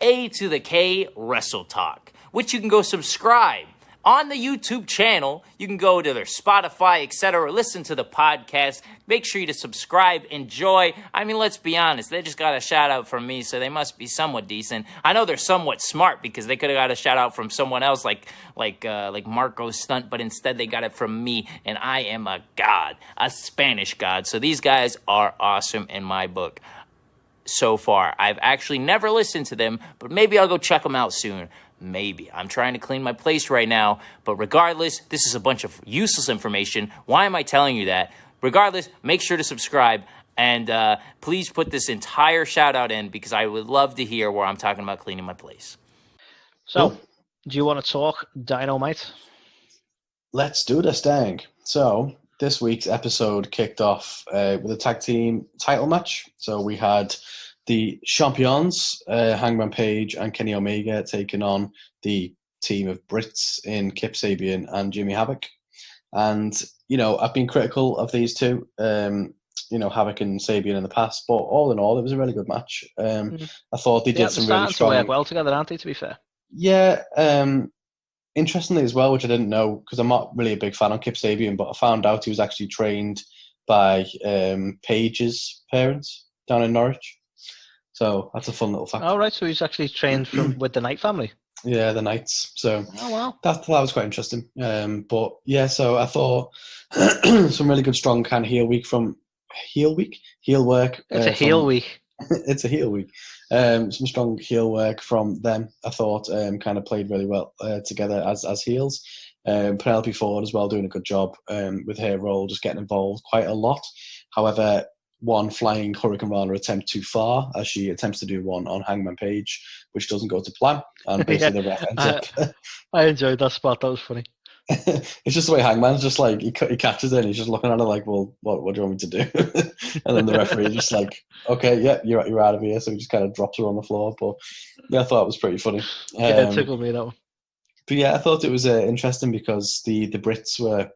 A to the K WrestleTalk, which you can go subscribe on the YouTube channel. You can go to their Spotify, etc. Listen to the podcast. Make sure you to subscribe. Enjoy. I mean, let's be honest. They just got a shout out from me, so they must be somewhat decent. I know they're somewhat smart because they could have got a shout out from someone else like Marco Stunt, but instead they got it from me, and I am a god, a Spanish god. So these guys are awesome in my book. So far, I've actually never listened to them, but maybe I'll go check them out soon. Maybe. I'm trying to clean my place right now, but regardless, this is a bunch of useless information. Why am I telling you that? Regardless, make sure to subscribe, and please put this entire shout out in because I would love to hear where I'm talking about cleaning my place. So, do you want to talk Dynamite? Let's do this thing. So, this week's episode kicked off with a tag team title match. So we had the champions, Hangman Page and Kenny Omega, taking on the team of Brits in Kip Sabian and Jimmy Havoc. And, you know, I've been critical of these two, Havoc and Sabian in the past, but all in all, it was a really good match. I thought they did some really strong... to work well together, aren't they, to be fair? Yeah, interestingly as well, which I didn't know, because I'm not really a big fan of Kip Sabian, but I found out he was actually trained by Page's parents down in Norwich. So that's a fun little fact. Oh, right, so he's actually trained with the Knight family. Yeah, the Knights. So oh, wow. That was quite interesting. But yeah, so I thought some really good strong kind of heel work. It's a heel week. It's a heel week. Some strong heel work from them, I thought, kind of played really well together as heels. Penelope Ford as well, doing a good job with her role, just getting involved quite a lot. However, one flying Hurricane Rana attempt too far as she attempts to do one on Hangman Page, which doesn't go to plan, and basically the ref ends up. I enjoyed that spot. That was funny. It's just the way Hangman's just like he catches it and he's just looking at it like, well, what do you want me to do? And then the referee just like, okay, yeah, you're out of here. So he just kind of drops her on the floor. But yeah, I thought it was pretty funny. Yeah, it tickled me, that one. But yeah, I thought it was interesting because the Brits were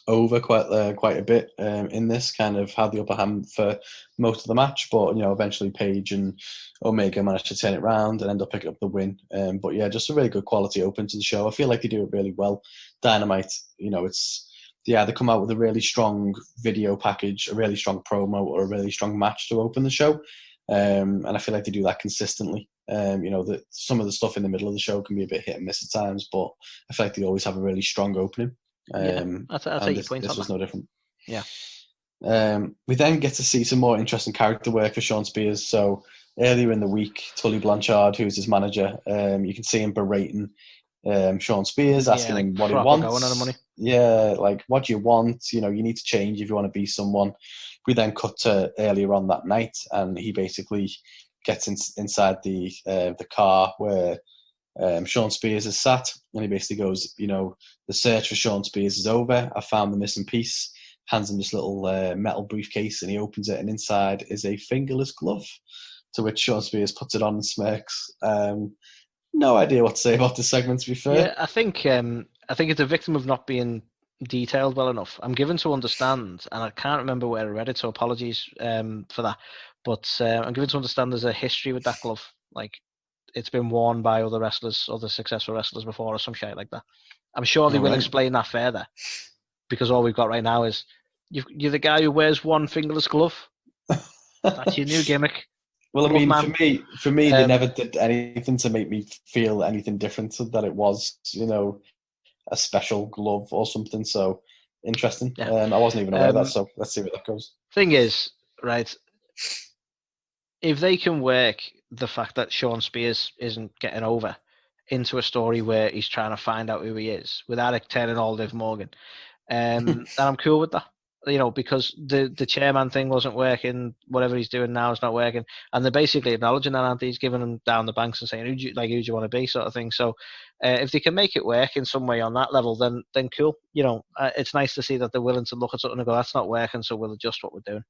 over quite a bit in this, kind of had the upper hand for most of the match, but eventually Page and Omega managed to turn it around and end up picking up the win. But yeah, just a really good quality open to the show. I feel like they do it really well. Dynamite, they come out with a really strong video package, a really strong promo, or a really strong match to open the show, and I feel like they do that consistently. That some of the stuff in the middle of the show can be a bit hit and miss at times, but I feel like they always have a really strong opening. I'll take your point on that. This was no different. Yeah. We then get to see some more interesting character work for Sean Spears. So earlier in the week, Tully Blanchard, who's his manager, you can see him berating Sean Spears, asking him what he wants. Going on the money. Yeah, like, what do you want? You need to change if you want to be someone. We then cut to earlier on that night, and he basically gets inside the car where Sean Spears is sat, and he basically goes, the search for Sean Spears is over. I found the missing piece. Hands him this little metal briefcase, and he opens it, and inside is a fingerless glove. To which Sean Spears puts it on and smirks. No idea what to say about this segment, to be fair. Yeah, I think it's a victim of not being detailed well enough. I'm given to understand, and I can't remember where I read it, so apologies for that. But I'm given to understand there's a history with that glove. Like, it's been worn by other wrestlers, other successful wrestlers before, or some shit like that. I'm sure they will explain that further, because all we've got right now is you're the guy who wears one fingerless glove. That's your new gimmick. Well, I mean, for me, they never did anything to make me feel anything different, that it was, a special glove or something. So interesting. Yeah. I wasn't even aware of that. So let's see where that goes. Thing is, right, if they can work the fact that Sean Spears isn't getting over into a story where he's trying to find out who he is without it turning all Liv Morgan, then I'm cool with that. Because the chairman thing wasn't working, whatever he's doing now is not working, and they're basically acknowledging that, aren't they? He's giving them down the banks and saying, who do you want to be, sort of thing. So if they can make it work in some way on that level, then cool. It's nice to see that they're willing to look at something and go, that's not working, so we'll adjust what we're doing.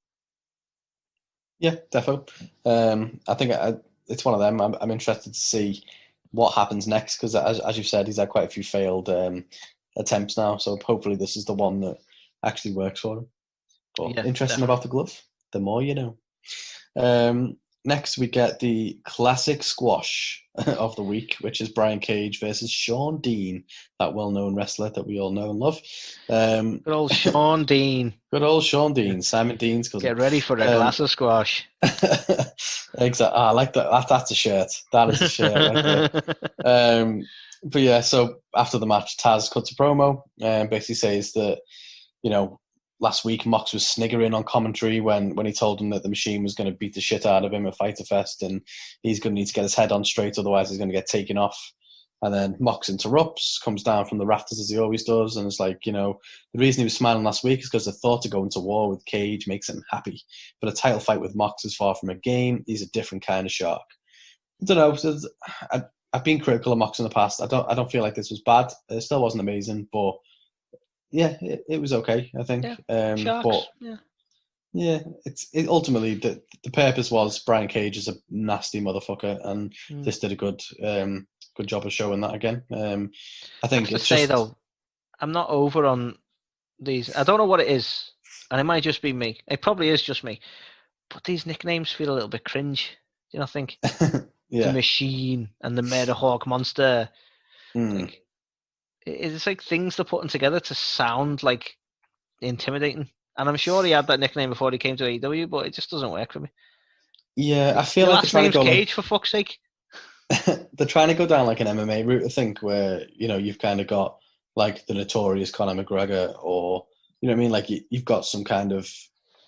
Yeah, definitely. I think it's one of them. I'm interested to see what happens next, because as you said, he's had quite a few failed attempts now, so hopefully this is the one that actually works for him. But interesting about the glove, the more you know. next we get the classic squash of the week, which is Brian Cage versus Sean Dean, that well-known wrestler that we all know and love. Good old Sean Dean. Good old Sean Dean, Simon Dean's cousin. Get ready for a glass of squash. Exactly. I like that. That's a shirt. That is a shirt right there. But yeah, so after the match, Taz cuts a promo and basically says that, last week Mox was sniggering on commentary when he told him that the Machine was going to beat the shit out of him at Fyter Fest, and he's going to need to get his head on straight, otherwise he's going to get taken off. And then Mox interrupts, comes down from the rafters as he always does, and it's like, the reason he was smiling last week is because the thought of going to war with Cage makes him happy. But a title fight with Mox is far from a game. He's a different kind of shark. I don't know. I've been critical of Mox in the past. I don't feel like this was bad. It still wasn't amazing, but yeah, it was okay, I think. Yeah. Sharks, but yeah, it ultimately the purpose was Brian Cage is a nasty motherfucker, and this did a good job of showing that again. I think it's just though, I'm not over on these. I don't know what it is, and it might just be me. It probably is just me, but these nicknames feel a little bit cringe. Do you not think? Yeah. The Machine and the Murderhawk Monster. It's like things they're putting together to sound like intimidating. And I'm sure he had that nickname before he came to AEW, but it just doesn't work for me. Yeah, I feel like last name's Cage, for fuck's sake. They're trying to go down like an MMA route, I think, where you've kind of got like the notorious Conor McGregor, or you know what I mean, like you've got some kind of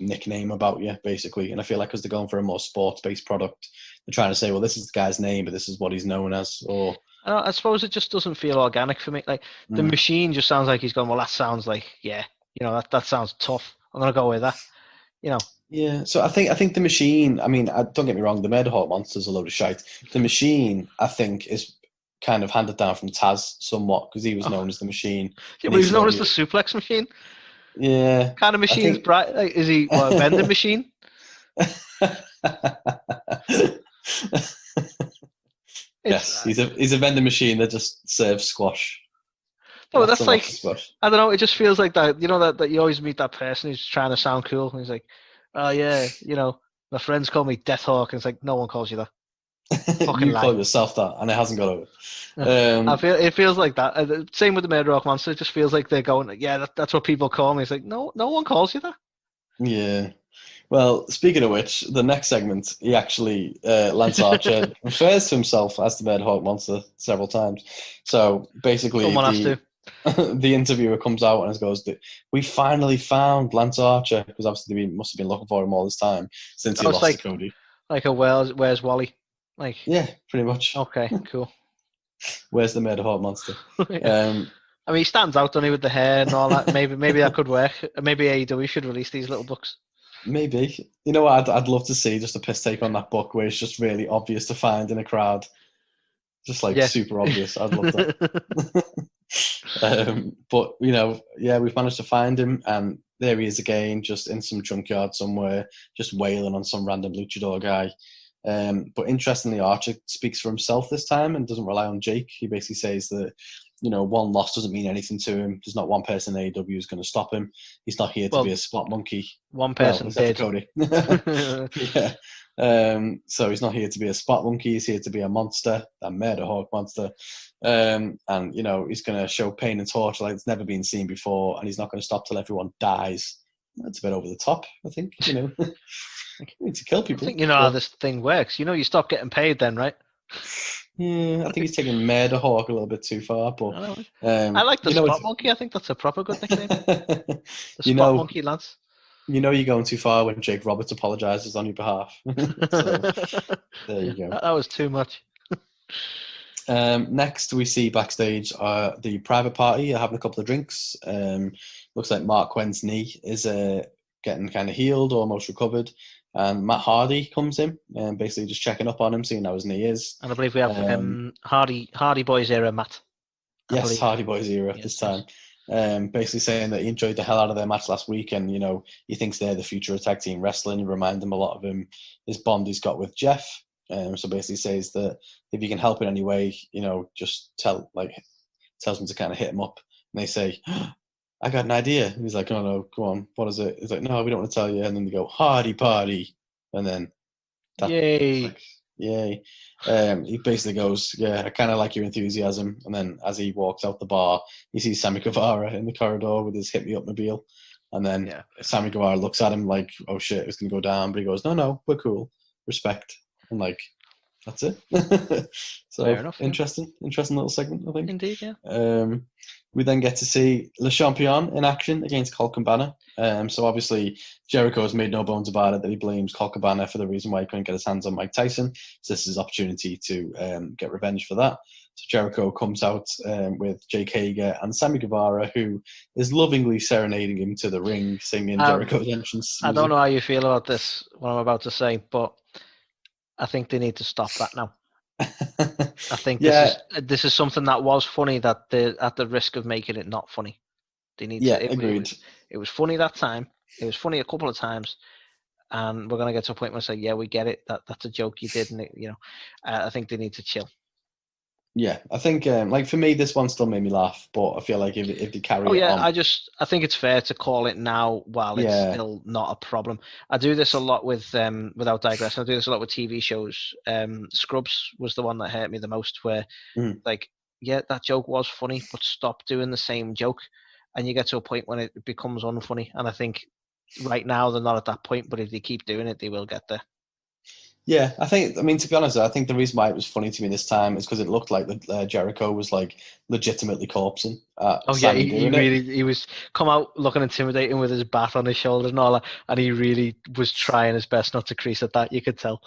nickname about you, basically. And I feel like because they're going for a more sports-based product, they're trying to say, well, this is the guy's name, but this is what he's known as. Or I suppose it just doesn't feel organic for me. Like the Machine just sounds like he's going, well, that sounds like, that sounds tough. I'm gonna go with that. Yeah, so I think the Machine. I mean, don't get me wrong, the Murderhawk Monster's a load of shite. The Machine, I think, is kind of handed down from Taz somewhat because he was known as the Machine. Yeah, but he was known as the Suplex Machine. Yeah, kind of machine's bright. Like, is he a vending machine? Yes, he's a vending machine that just serves squash. No, that's like squash. I don't know. It just feels like that. That you always meet that person who's trying to sound cool, and he's like, "Oh yeah, my friends call me Deathhawk," and it's like, no one calls you that. You call yourself that, and it hasn't got over. It feels like that. Same with the Murderhawk Monster. It just feels like they're going, yeah, that's what people call me. It's like, no one calls you that. Yeah. Well, speaking of which, the next segment, he actually, Lance Archer refers to himself as the Murderhawk Monster several times. So basically, the interviewer comes out and goes, "We finally found Lance Archer," because obviously we must have been looking for him all this time since he lost to Cody. Like a where's Wally? Like, yeah, pretty much. Okay, cool. Where's the Murderhawk Monster? I mean, he stands out, doesn't he, with the hair and all that. Maybe that could work. Maybe AEW should release these little books. Maybe. You know what? I'd love to see just a piss take on that book where it's just really obvious to find in a crowd. Just super obvious. I'd love that. But, we've managed to find him, and there he is again, just in some junkyard somewhere, just wailing on some random luchador guy. But interestingly, Archer speaks for himself this time and doesn't rely on Jake. He basically says that, one loss doesn't mean anything to him. There's not one person in AEW who's going to stop him. He's not here to be a spot monkey. One person did. Cody. Yeah. So he's not here to be a spot monkey. He's here to be a monster, a Murderhawk Monster. And, he's going to show pain and torture like it's never been seen before, and he's not going to stop till everyone dies. That's a bit over the top, I think, You need to kill people. I think how this thing works. You stop getting paid then, right? Yeah, I think he's taking Murderhawk a little bit too far, but I like the Spot Monkey. I think that's a proper good nickname. The Spot Monkey, Lance. You're going too far when Jake Roberts apologizes on your behalf. So, there you go. That was too much. Next, we see backstage the private party are having a couple of drinks. Looks like Mark Quenn's knee is getting kind of healed, almost recovered. And Matt Hardy comes in and basically just checking up on him, seeing how his knee is. And I believe we have Hardy Boys era Matt. Yes, Hardy Boys era this time. Basically saying that he enjoyed the hell out of their match last week, and he thinks they're the future of tag team wrestling. You remind him a lot of his bond he's got with Jeff. So basically says that if you can help in any way, just tells them to kind of hit him up. And they say, I got an idea. And he's like, oh no, go on, what is it? He's like, no, we don't want to tell you. And then they go, Hardy Party. And then Yay! Like, yay! He basically goes, "Yeah, I kind of like your enthusiasm." And then as he walks out the bar, he sees Sammy Guevara in the corridor with his hit me up mobile. And then Sammy Guevara looks at him like, "Oh shit, it's gonna go down." But he goes, "No, we're cool, respect." And like, that's it. So Fair enough, interesting little segment, I think. Indeed, yeah. We then get to see Le Champion in action against Colt Cabana. So obviously Jericho has made no bones about it that he blames Colt Cabana for the reason why he couldn't get his hands on Mike Tyson. So this is his opportunity to get revenge for that. So Jericho comes out with Jake Hager and Sammy Guevara, who is lovingly serenading him to the ring, singing Jericho's entrance music. I don't know how you feel about this, what I'm about to say, but I think they need to stop that now. I think this is something that was funny that at the risk of making it not funny. They need to. Agreed. It was funny that time. It was funny a couple of times, and we're gonna get to a point where I say, yeah, we get it. That's a joke you did, and I think they need to chill. Yeah, I think like for me, this one still made me laugh, but I feel like if they carry it on, I think it's fair to call it now while it's still not a problem. I do this a lot with without digressing. I do this a lot with TV shows. Scrubs was the one that hurt me the most, where like, yeah, that joke was funny, but stop doing the same joke, and you get to a point when it becomes unfunny. And I think right now they're not at that point, but if they keep doing it, they will get there. Yeah, to be honest, I think the reason why it was funny to me this time is because it looked like Jericho was like legitimately corpsing. He was come out looking intimidating with his bat on his shoulder and all that, and he really was trying his best not to crease at that. You could tell.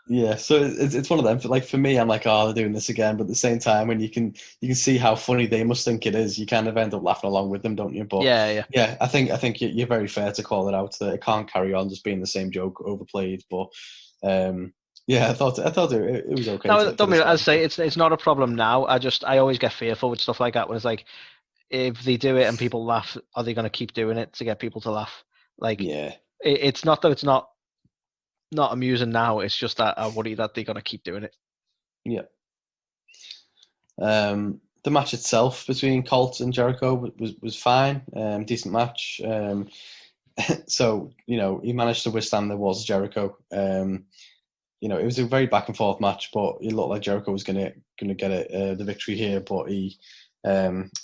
Yeah, so it's one of them. Like for me, I'm like, oh, they're doing this again. But at the same time, when you can see how funny they must think it is, you kind of end up laughing along with them, don't you? But yeah, I think you're very fair to call it out that it can't carry on just being the same joke overplayed, but. I thought it was okay. No, don't mean, as I say, it's not a problem now. I always get fearful with stuff like that when it's like, if they do it and people laugh, are they going to keep doing it to get people to laugh? Like, it's not that it's not amusing now. It's just that I worry that they're going to keep doing it. Yeah. The match itself between Colt and Jericho was fine. Decent match. So he managed to withstand the walls of Jericho. It was a very back and forth match, but it looked like Jericho was gonna get the victory here. But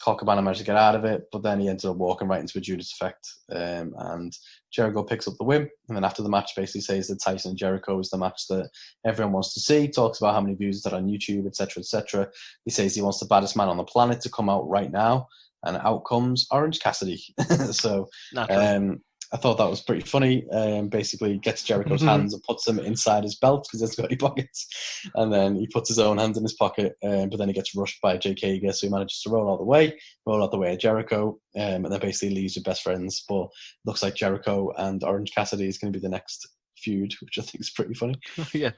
Colt Cabana managed to get out of it, but then he ended up walking right into a Judas effect, and Jericho picks up the win. And then after the match, basically says that Tyson and Jericho is the match that everyone wants to see. Talks about how many views that are on YouTube, etc., etc. He says he wants the baddest man on the planet to come out right now, and out comes Orange Cassidy. So. I thought that was pretty funny. Basically gets Jericho's hands and puts them inside his belt because he hasn't got any pockets. And then he puts his own hands in his pocket, but then he gets rushed by Jake Hager, so he manages to roll out the way of Jericho, and then basically leaves with best friends. But looks like Jericho and Orange Cassidy is going to be the next feud, which I think is pretty funny. Yeah,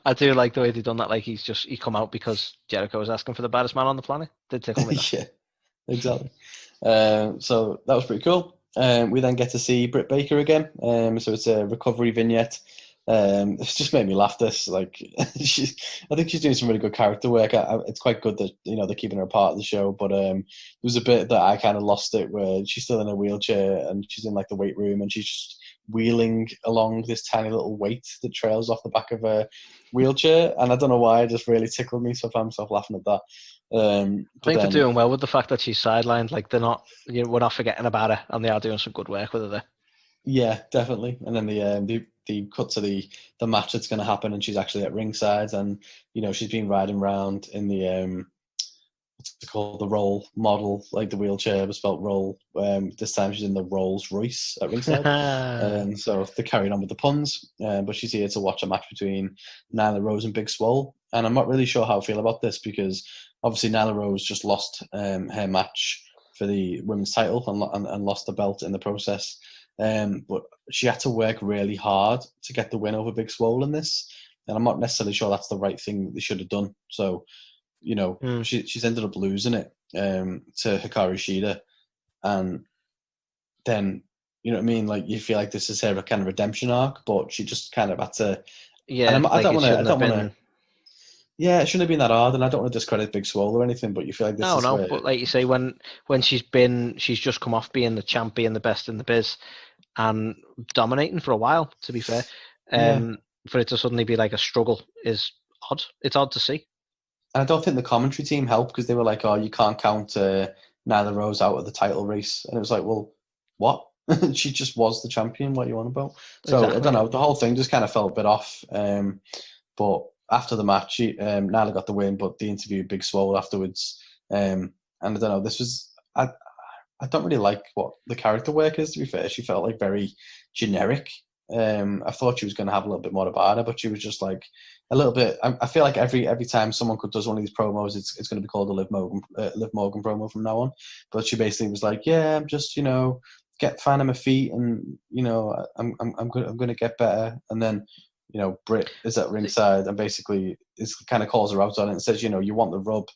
I do like the way they've done that. Like he come out because Jericho was asking for the baddest man on the planet. Did tickle me. Yeah, exactly. So that was pretty cool. We then get to see Britt Baker again. So it's a recovery vignette. It's just made me laugh. This I think she's doing some really good character work. It's quite good that they're keeping her a part of the show. But there was a bit that I kind of lost it where she's still in a wheelchair and she's in like the weight room and she's just wheeling along this tiny little weight that trails off the back of a wheelchair. And I don't know why, it just really tickled me. So I found myself laughing at that. I think they're doing well with the fact that she's sidelined. Like they're not, we're not forgetting about her, and they are doing some good work with her there. Yeah, definitely. And then the cut to the match that's going to happen, and she's actually at ringside, and she's been riding around in the what's it called, the roll model, like the wheelchair was spelled roll. This time she's in the Rolls Royce at ringside. So they're carrying on with the puns, but she's here to watch a match between Nyla Rose and Big Swole. And I'm not really sure how I feel about this because obviously Nyla Rose just lost her match for the women's title and lost the belt in the process. But she had to work really hard to get the win over Big Swole in this. And I'm not necessarily sure that's the right thing that they should have done. So, she's ended up losing it to Hikaru Shida. And then, you know what I mean? Like, you feel like this is her kind of redemption arc, but she just kind of had to... Yeah, I don't want to... Yeah, it shouldn't have been that hard, and I don't want to discredit Big Swole or anything, but you feel like this is where... but like you say, when she's just come off being the champion, the best in the biz, and dominating for a while, to be fair. for it to suddenly be like a struggle is odd. It's odd to see. And I don't think the commentary team helped because they were like, "Oh, you can't count Nyla Rose out of the title race," and it was like, "Well, what? She just was the champion. What are you on about?" So Exactly. I don't know. The whole thing just kind of felt a bit off. But after the match, Nyla got the win, but the interview Big Swole afterwards. And I don't know. This was I don't really like what the character work is. To be fair, she felt like very generic. I thought she was going to have a little bit more about her, but she was just like a little bit. I feel like every time someone does one of these promos, it's going to be called a Liv Morgan promo from now on. But she basically was like, "Yeah, I'm just finding my feet, and I'm going to get better." And then Britt is at ringside and basically kind of calls her out on it and says, "You want the rub,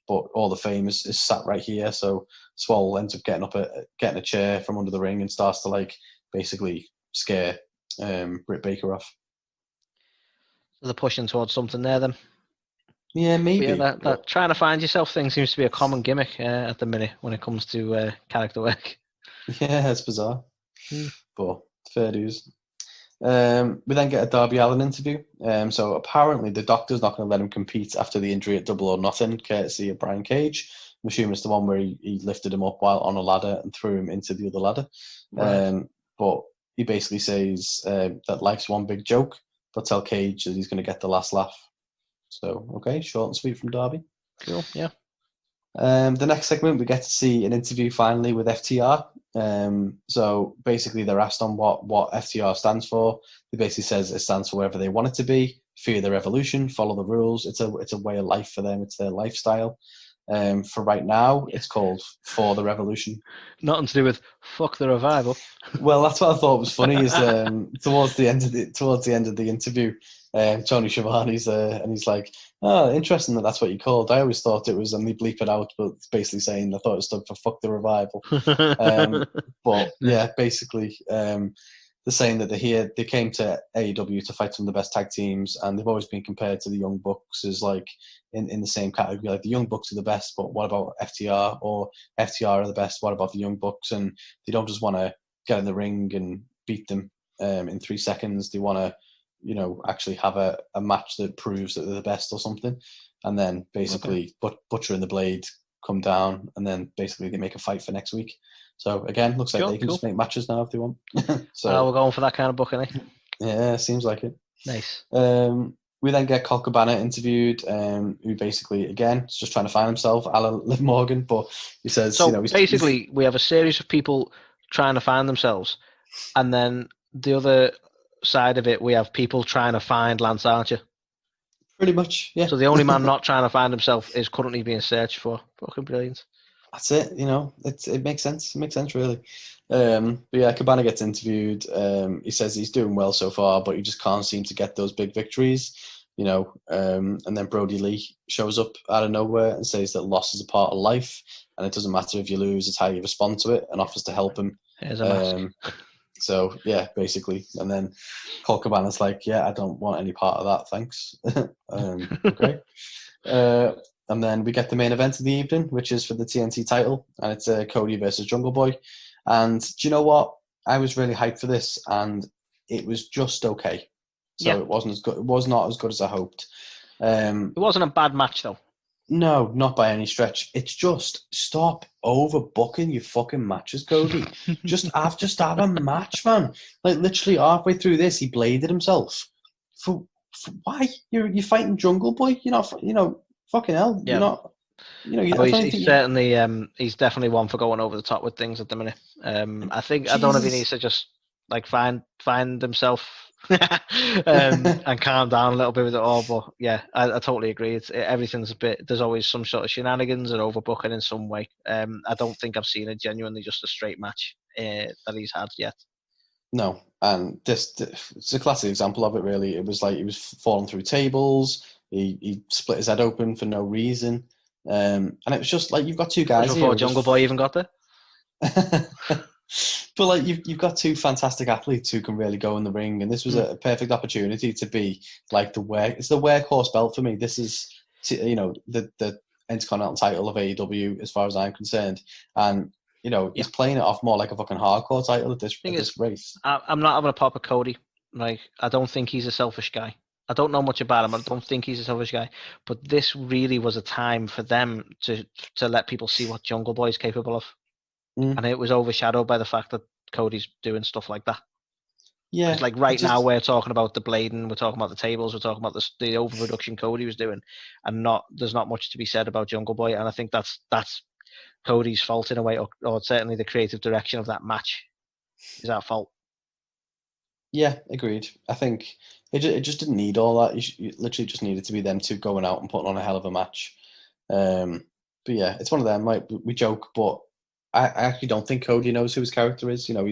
but all the fame is sat right here." So Swole ends up getting a chair from under the ring and starts to like basically scare Britt Baker off. So they're pushing towards something there then. Yeah, maybe. Yeah, that trying to find yourself thing seems to be a common gimmick at the minute when it comes to character work. Yeah, it's bizarre. But fair dues. We then get a Darby Allin interview. So apparently the doctor's not going to let him compete after the injury at Double or Nothing, courtesy of Brian Cage. I'm assuming it's the one where he lifted him up while on a ladder and threw him into the other ladder. Right. But he basically says that life's one big joke, but tell Cage that he's going to get the last laugh. So, okay, short and sweet from Darby. Cool, yeah. The next segment, we get to see an interview finally with FTR. So basically they're asked on what FTR stands for. He basically says it stands for wherever they want it to be, fear the revolution, follow the rules. It's a way of life for them. It's their lifestyle. For right now, it's called For the Revolution. Nothing to do with fuck the revival. Well, that's what I thought was funny is towards the end of the interview, Tony Schiavone's there and he's like, "Oh, interesting that's what you called. I always thought it was," and they bleep it out, but it's basically saying I thought it stood for fuck the revival. But yeah, basically, they're saying that they came to AEW to fight some of the best tag teams, and they've always been compared to the Young Bucks as like in the same category. Like the Young Bucks are the best, but what about FTR? Or FTR are the best, what about the Young Bucks? And they don't just want to get in the ring and beat them in 3 seconds. They want to, actually have a match that proves that they're the best or something. And then basically Butcher and the Blade come down, and then basically they make a fight for next week. So again, looks like they can just make matches now if they want. So we're going for that kind of booking, eh? Yeah, seems like it. Nice. We then get Colt Cabana interviewed, who basically, again, is just trying to find himself, a la Liv Morgan, but he says, so basically, we have a series of people trying to find themselves, and then the other side of it, we have people trying to find Lance Archer. Pretty much, yeah. So the only man not trying to find himself is currently being searched for. Fucking brilliant. That's it, it makes sense. It makes sense, really. But yeah, Cabana gets interviewed. He says he's doing well so far, but he just can't seem to get those big victories, and then Brody Lee shows up out of nowhere and says that loss is a part of life, and it doesn't matter if you lose, it's how you respond to it, and offers to help him. Here's a mask. So, yeah, basically. And then Colt Cabana's like, "Yeah, I don't want any part of that, thanks." Okay. And then we get the main event of the evening, which is for the TNT title, and it's Cody versus Jungle Boy. And do you know what? I was really hyped for this, and it was just okay. So It wasn't as good. It was not as good as I hoped. It wasn't a bad match, though. No, not by any stretch. It's just stop overbooking your fucking matches, Cody. just have a match, man. Like literally halfway through this, he bladed himself. For why? You're fighting Jungle Boy. You're not. Fucking hell. Yeah. You're not. He's certainly he's definitely one for going over the top with things at the minute. I don't know if he needs to just like find himself and calm down a little bit with it all. But yeah, I totally agree. Everything's a bit. There's always some sort of shenanigans and overbooking in some way. I don't think I've seen genuinely just a straight match that he's had yet. No, and it's a classic example of it. Really, it was like he was falling through tables. He split his head open for no reason. And it was just like you've got two guys before Jungle Boy even got there. But like you've got two fantastic athletes who can really go in the ring, and this was a perfect opportunity to be like it's the workhorse belt for me. This is the Intercontinental title of AEW as far as I'm concerned, and he's playing it off more like a fucking hardcore title at this race. I'm not having a pop at Cody. Like, I don't think he's a selfish guy. I don't know much about him. I don't think he's a selfish guy. But this really was a time for them to let people see what Jungle Boy is capable of. And it was overshadowed by the fact that Cody's doing stuff like that. Yeah. Because like now we're talking about the blading, we're talking about the tables, we're talking about the overproduction Cody was doing, and there's not much to be said about Jungle Boy. And I think that's Cody's fault in a way, or certainly the creative direction of that match is our fault. Yeah, agreed. I think it just didn't need all that. You literally just needed to be them two going out and putting on a hell of a match. But yeah, it's one of them. Like we joke, but I actually don't think Cody knows who his character is. You know,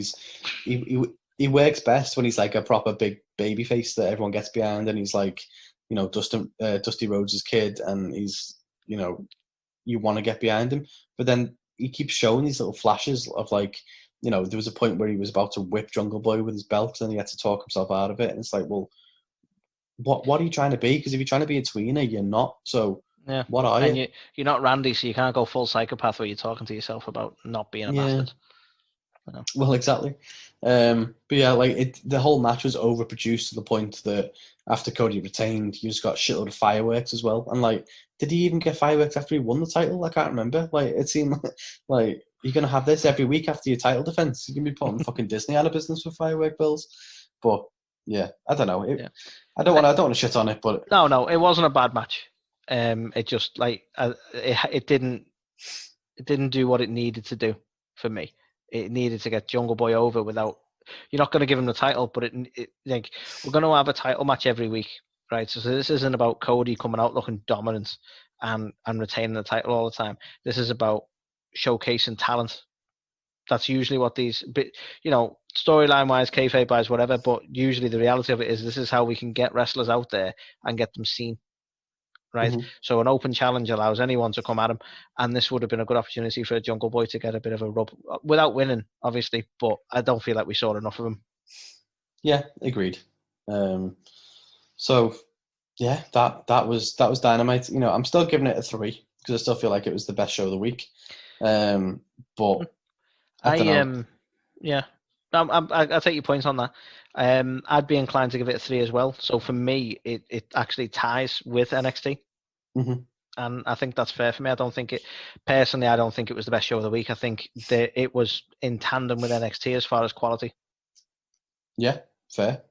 he works best when he's like a proper big baby face that everyone gets behind, and he's like, you know, Dusty Rhodes' kid, and he's, you know, you want to get behind him. But then he keeps showing these little flashes of like, you know, there was a point where he was about to whip Jungle Boy with his belt, and he had to talk himself out of it. And it's like, well, what are you trying to be? Because if you're trying to be a tweener, you're not. So yeah, what are you? You're not Randy, so you can't go full psychopath where you're talking to yourself about not being a bastard. Well, exactly. But yeah, like the whole match was overproduced to the point that after Cody retained, you just got a shitload of fireworks as well. And like, did he even get fireworks after he won the title? I can't remember. Like, it seemed like you're gonna have this every week after your title defense. You're gonna be putting fucking Disney out of business with firework bills. But yeah, I don't know. I don't want to shit on it, but no, it wasn't a bad match. It just like it didn't do what it needed to do for me. It needed to get Jungle Boy over without. You're not going to give him the title, but it like we're going to have a title match every week, right? So this isn't about Cody coming out looking dominant and retaining the title all the time. This is about showcasing talent. That's usually what these, you know, storyline wise, kayfabe wise, whatever. But usually the reality of it is this is how we can get wrestlers out there and get them seen. Right, so an open challenge allows anyone to come at him, and this would have been a good opportunity for Jungle Boy to get a bit of a rub without winning, obviously. But I don't feel like we saw enough of him. Yeah, agreed. So yeah, that was Dynamite. You know, I'm still giving it a 3 because I still feel like it was the best show of the week. But I don't know. Yeah, I take your points on that. I'd be inclined to give it a 3 as well. So for me, it actually ties with NXT. And I think that's fair for me. I don't think it was the best show of the week. I think that it was in tandem with NXT as far as quality. Yeah, fair.